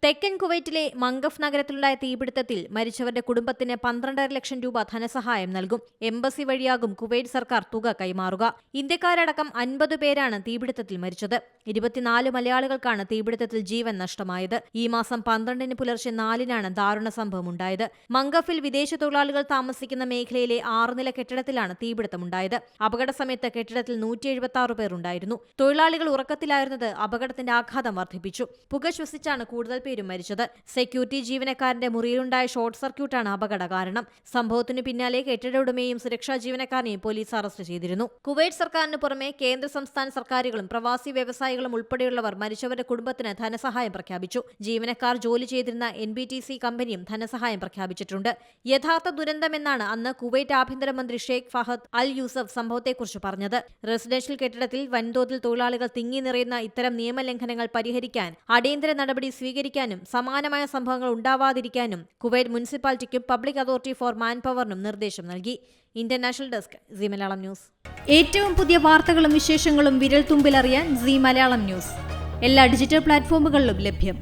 തെക്കൻ കുവൈറ്റിലെ മംഗഫ് നഗരത്തിലുണ്ടായ തീപിടുത്തത്തിൽ മരിച്ചവരുടെ കുടുംബത്തിന് 12.5 ലക്ഷം രൂപ ധനസഹായം നൽകും. എംബസി വഴിയാകും കുവൈറ്റ് സർക്കാർ തുക കൈമാറുക. ഇന്ത്യക്കാരടക്കം 50 പേരാണ് തീപിടുത്തത്തിൽ മരിച്ചത്. 24 മലയാളികൾക്കാണ് തീപിടുത്തത്തിൽ ജീവൻ നഷ്ടമായത്. ഈ മാസം 12-ന് പുലർച്ചെ 4-നാണ് ദാരുണ സംഭവമുണ്ടായത്. മംഗഫിൽ വിദേശ തൊഴിലാളികൾ താമസിക്കുന്ന മേഖലയിലെ 6 നില കെട്ടിടത്തിലാണ് തീപിടുത്തമുണ്ടായത്. അപകട സമയത്ത് കെട്ടിടത്തിൽ 176 പേർ ഉണ്ടായിരുന്നു. തൊഴിലാളികൾ ഉറക്കത്തിലായിരുന്നത് അപകടത്തിന്റെ ആഘാതം വർദ്ധിപ്പിച്ചു. പുക ശ്വസിച്ചാണ് കൂടുതൽ പേരും മരിച്ചത്. സെക്യൂരിറ്റി ജീവനക്കാരന്റെ മുറിയിലുണ്ടായ ഷോർട്ട് സർക്യൂട്ടാണ് അപകട കാരണം. സംഭവത്തിനു പിന്നാലെ കെട്ടിട ഉടമയും സുരക്ഷാ ജീവനക്കാരനെയും പോലീസ് അറസ്റ്റ് ചെയ്തിരുന്നു. കുവൈറ്റ് സർക്കാരിന് പുറമെ കേന്ദ്ര സംസ്ഥാന സർക്കാരുകളും പ്രവാസി വ്യവസായികളും ഉൾപ്പെടെയുള്ളവർ മരിച്ചവരുടെ കുടുംബത്തിന് ധനസഹായം പ്രഖ്യാപിച്ചു. ജീവനക്കാർ ജോലി ചെയ്തിരുന്ന NBTC കമ്പനിയും ധനസഹായം പ്രഖ്യാപിച്ചിട്ടുണ്ട്. യഥാർത്ഥ ദുരന്തമെന്നാണ് അന്ന് കുവൈറ്റ് ആഭ്യന്തരമന്ത്രി ഷെയ്ഖ് ഫഹദ് അൽ യൂസഫ് സംഭവത്തെക്കുറിച്ച് പറഞ്ഞത്. റെസിഡൻഷ്യൽ കെട്ടിടത്തിൽ വൻതോതിൽ തൊഴിലാളികൾ തിങ്ങി നിറയുന്ന ഇത്തരം നിയമലംഘനങ്ങൾ പരിഹരിക്കാൻ അടിയന്തര നടപടി സ്വീകരിക്കാനും സമാനമായ സംഭവങ്ങൾ ഉണ്ടാവാതിരിക്കാനും കുവൈറ്റ് മുനിസിപ്പാലിറ്റിക്കും പബ്ലിക് അതോറിറ്റി ഫോർ മാൻപവറിനും നിർദ്ദേശം നൽകി. International desk C Malayalam news. ഏറ്റവും പുതിയ വാർത്തകളും വിശേഷങ്ങളും വിരൽ തുമ്പിലറിയാൻ സി മലയാളം ന്യൂസ് എല്ലാ ഡിജിറ്റൽ പ്ലാറ്റ്ഫോമുകളിലും ലഭ്യം.